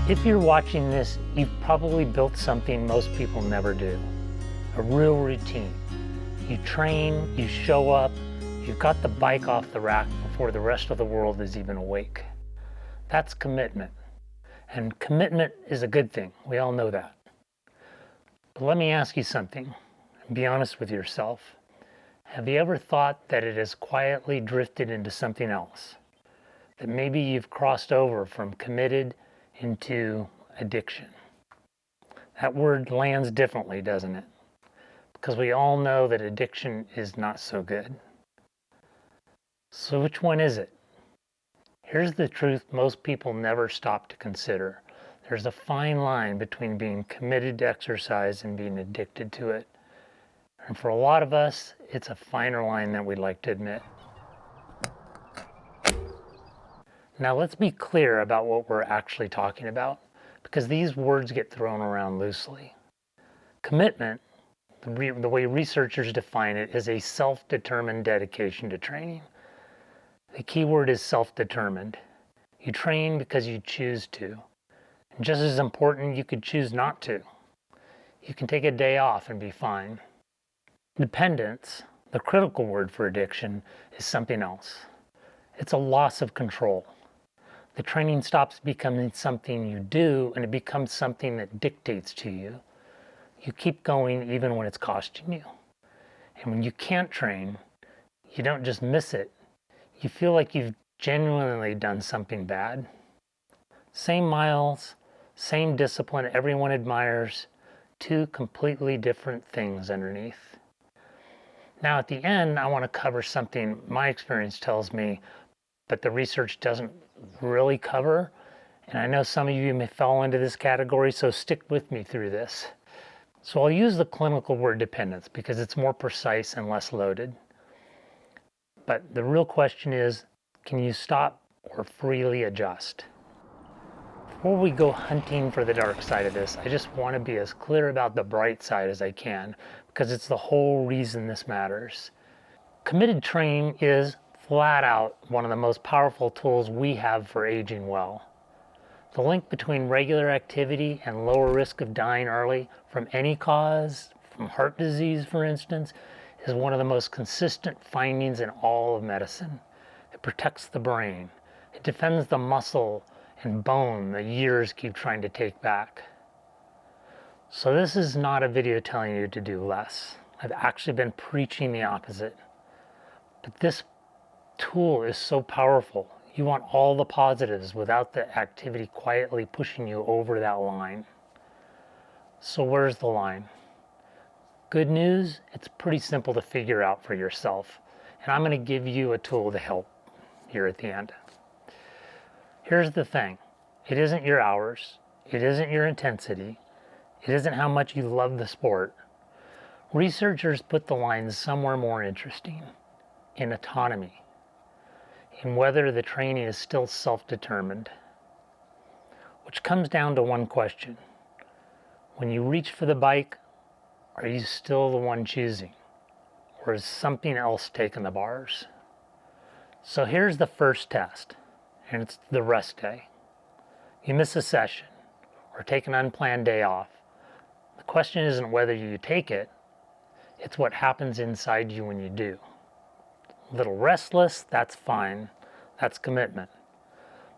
If you're watching this, you've probably built something most people never do, a real routine. You train, you show up, you've got the bike off the rack before the rest of the world is even awake. That's commitment. And commitment is a good thing. We all know that. But let me ask you something, and be honest with yourself. Have you ever thought that it has quietly drifted into something else? That maybe you've crossed over from committed into addiction? That word lands differently, doesn't it? Because we all know that addiction is not so good. So which one is it? Here's the truth most people never stop to consider. There's a fine line between being committed to exercise and being addicted to it. And for a lot of us, it's a finer line than we'd like to admit. Now let's be clear about what we're actually talking about, because these words get thrown around loosely. Commitment, the way researchers define it, is a self-determined dedication to training. The key word is self-determined. You train because you choose to. And just as important, you could choose not to. You can take a day off and be fine. Dependence, the critical word for addiction, is something else. It's a loss of control. The training stops becoming something you do and it becomes something that dictates to you. You keep going even when it's costing you. And when you can't train, you don't just miss it. You feel like you've genuinely done something bad. Same miles, same discipline everyone admires, two completely different things underneath. Now at the end, I want to cover something my experience tells me, but the research doesn't really cover. And I know some of you may fall into this category, so stick with me through this. So I'll use the clinical word dependence because it's more precise and less loaded. But the real question is, can you stop or freely adjust? Before we go hunting for the dark side of this, I just want to be as clear about the bright side as I can, because it's the whole reason this matters. Committed training is flat out one of the most powerful tools we have for aging well. The link between regular activity and lower risk of dying early from any cause, from heart disease for instance, is one of the most consistent findings in all of medicine. It protects the brain. It defends the muscle and bone that years keep trying to take back. So this is not a video telling you to do less. I've actually been preaching the opposite. But this tool is so powerful. You want all the positives without the activity quietly pushing you over that line. So where's the line? Good news, it's pretty simple to figure out for yourself. And I'm going to give you a tool to help here at the end. Here's the thing. It isn't your hours. It isn't your intensity. It isn't how much you love the sport. Researchers put the line somewhere more interesting, in autonomy, in whether the training is still self-determined, which comes down to one question. When you reach for the bike, are you still the one choosing? Or is something else taking the bars? So here's the first test, and it's the rest day. You miss a session, or take an unplanned day off. The question isn't whether you take it, it's what happens inside you when you do. A little restless, that's fine. That's commitment.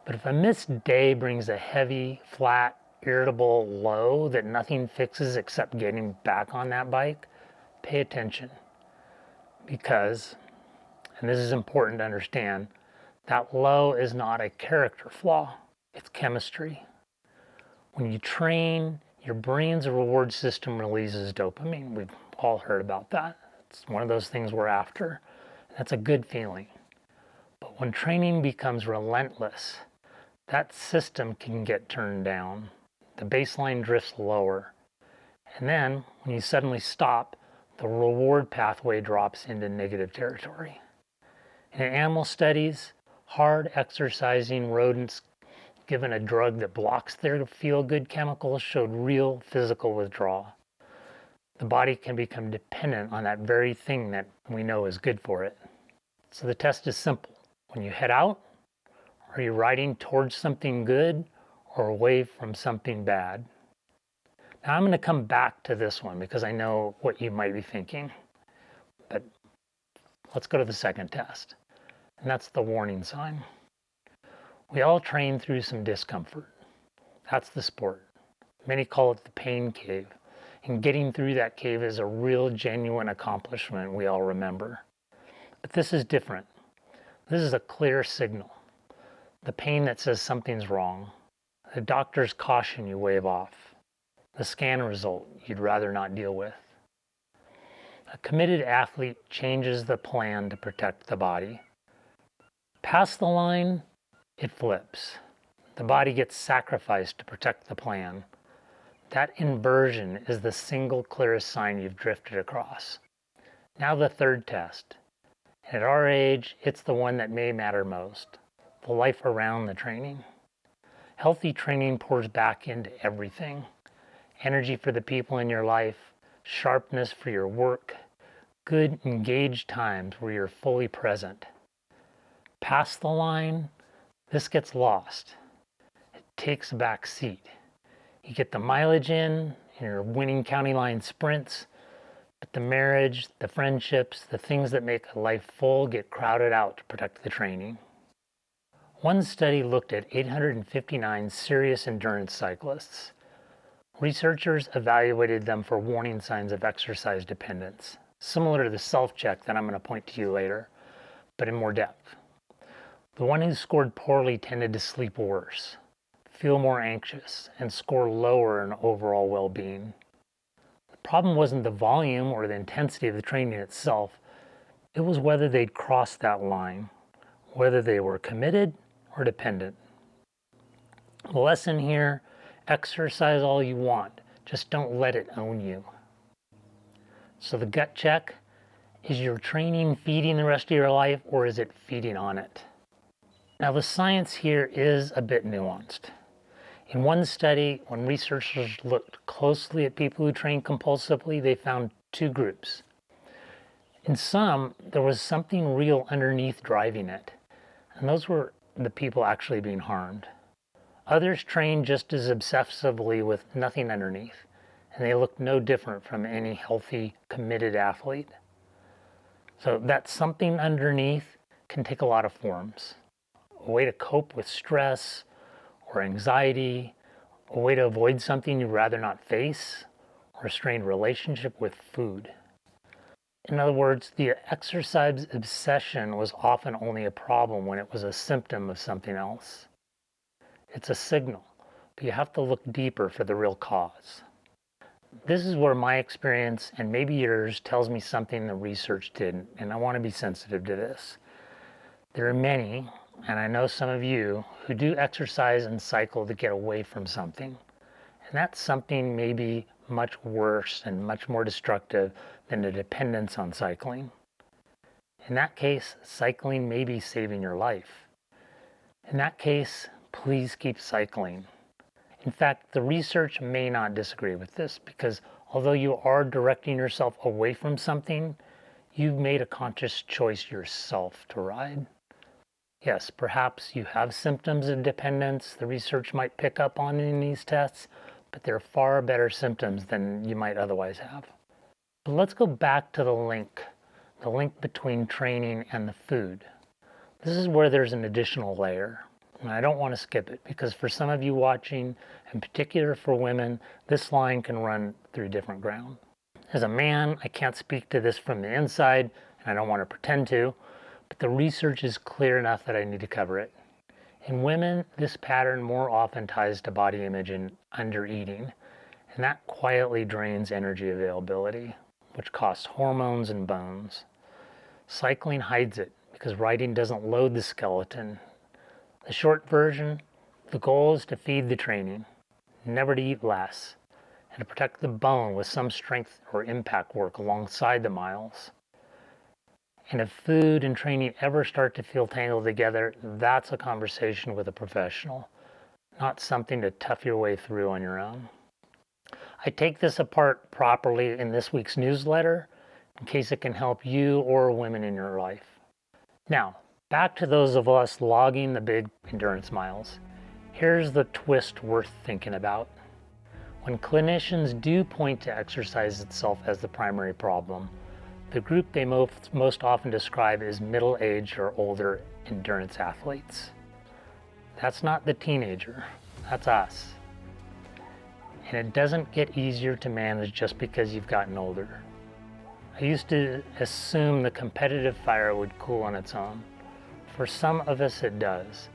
But if a missed day brings a heavy, flat, irritable low that nothing fixes except getting back on that bike, pay attention. Because, and this is important to understand, that low is not a character flaw, it's chemistry. When you train, your brain's reward system releases dopamine. We've all heard about that. It's one of those things we're after. That's a good feeling. But when training becomes relentless, that system can get turned down. The baseline drifts lower. And then, when you suddenly stop, the reward pathway drops into negative territory. In animal studies, hard exercising rodents given a drug that blocks their feel-good chemicals showed real physical withdrawal. The body can become dependent on that very thing that we know is good for it. So the test is simple. When you head out, are you riding towards something good or away from something bad. Now I'm going to come back to this one because I know what you might be thinking. But let's go to the second test, and that's the warning sign. We all train through some discomfort. That's the sport. Many call it the pain cave, and getting through that cave is a real genuine accomplishment we all remember. But this is different. This is a clear signal. The pain that says something's wrong. The doctor's caution you wave off. The scan result you'd rather not deal with. A committed athlete changes the plan to protect the body. Past the line, it flips. The body gets sacrificed to protect the plan. That inversion is the single clearest sign you've drifted across. Now the third test. At our age, it's the one that may matter most. The life around the training. Healthy training pours back into everything. Energy for the people in your life, sharpness for your work, good engaged times where you're fully present. Past the line, this gets lost. It takes a back seat. You get the mileage in your winning county line sprints, but the marriage, the friendships, the things that make a life full get crowded out to protect the training. One study looked at 859 serious endurance cyclists. Researchers evaluated them for warning signs of exercise dependence, similar to the self-check that I'm going to point to you later, but in more depth. The one who scored poorly tended to sleep worse, feel more anxious, and score lower in overall well-being. The problem wasn't the volume or the intensity of the training itself, it was whether they'd crossed that line, whether they were committed or dependent. The lesson here: exercise all you want, just don't let it own you. So the gut check, is your training feeding the rest of your life, or is it feeding on it? Now the science here is a bit nuanced. In one study, when researchers looked closely at people who train compulsively, they found two groups. In some, there was something real underneath driving it, and those were the people actually being harmed. Others trained just as obsessively with nothing underneath, and they looked no different from any healthy, committed athlete. So that something underneath can take a lot of forms. A way to cope with stress or anxiety, a way to avoid something you'd rather not face, or a strained relationship with food. In other words, the exercise obsession was often only a problem when it was a symptom of something else. It's a signal, but you have to look deeper for the real cause. This is where my experience, and maybe yours, tells me something the research didn't, and I want to be sensitive to this. There are many, and I know some of you, who do exercise and cycle to get away from something. And that something may be much worse and much more destructive than a dependence on cycling. In that case, cycling may be saving your life. In that case, please keep cycling. In fact, the research may not disagree with this, because although you are directing yourself away from something, you've made a conscious choice yourself to ride. Yes, perhaps you have symptoms of dependence the research might pick up on in these tests, but they're far better symptoms than you might otherwise have. But let's go back to the link between training and the food. This is where there's an additional layer. And I don't want to skip it, because for some of you watching, in particular for women, this line can run through different ground. As a man, I can't speak to this from the inside, and I don't want to pretend to, but the research is clear enough that I need to cover it. In women, this pattern more often ties to body image and undereating, and that quietly drains energy availability, which costs hormones and bones. Cycling hides it, because riding doesn't load the skeleton. The short version, the goal is to feed the training, never to eat less, and to protect the bone with some strength or impact work alongside the miles. And if food and training ever start to feel tangled together, that's a conversation with a professional, not something to tough your way through on your own. I take this apart properly in this week's newsletter, in case it can help you or women in your life. Now, back to those of us logging the big endurance miles. Here's the twist worth thinking about. When clinicians do point to exercise itself as the primary problem, the group they most often describe is middle-aged or older endurance athletes. That's not the teenager, that's us. And it doesn't get easier to manage just because you've gotten older. I used to assume the competitive fire would cool on its own. For some of us it does.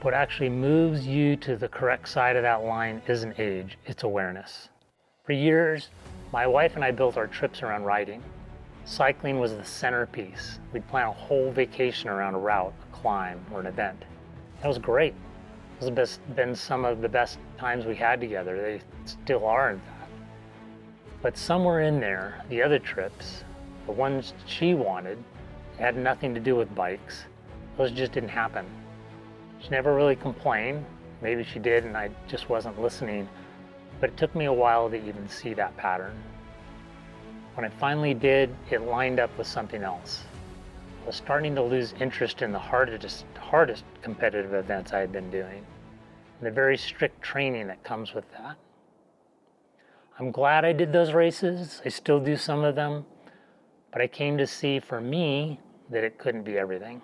What actually moves you to the correct side of that line isn't age, it's awareness. For years, my wife and I built our trips around riding. Cycling was the centerpiece. We'd plan a whole vacation around a route, a climb, or an event. That was great. Those have been some of the best times we had together. They still are, in fact. But somewhere in there, the other trips, the ones she wanted, had nothing to do with bikes. Those just didn't happen. She never really complained. Maybe she did and I just wasn't listening. But it took me a while to even see that pattern. When I finally did, it lined up with something else. I was starting to lose interest in the hardest competitive events I had been doing, and the very strict training that comes with that. I'm glad I did those races. I still do some of them, but I came to see for me that it couldn't be everything.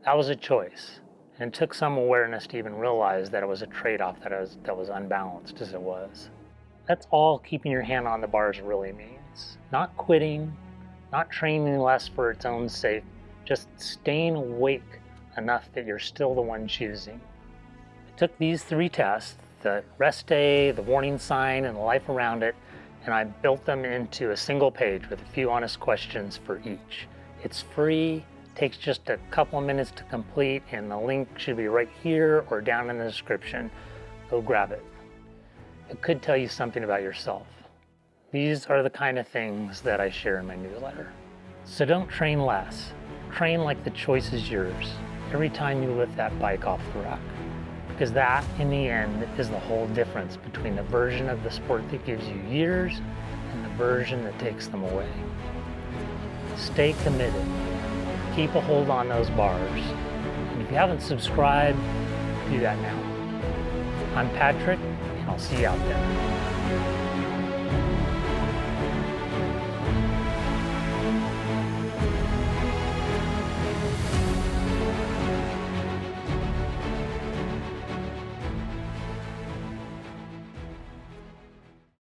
That was a choice, and it took some awareness to even realize that it was a trade-off that was unbalanced as it was. That's all keeping your hand on the bars really means. Not quitting, not training less for its own sake, just staying awake enough that you're still the one choosing. I took these 3 tests, the rest day, the warning sign, and the life around it, and I built them into a single page with a few honest questions for each. It's free, takes just a couple of minutes to complete, and the link should be right here or down in the description. Go grab it. It could tell you something about yourself. These are the kind of things that I share in my newsletter. So don't train less. Train like the choice is yours every time you lift that bike off the rack. Because that, in the end, is the whole difference between the version of the sport that gives you years and the version that takes them away. Stay committed. Keep a hold on those bars. And if you haven't subscribed, do that now. I'm Patrick, and I'll see you out there.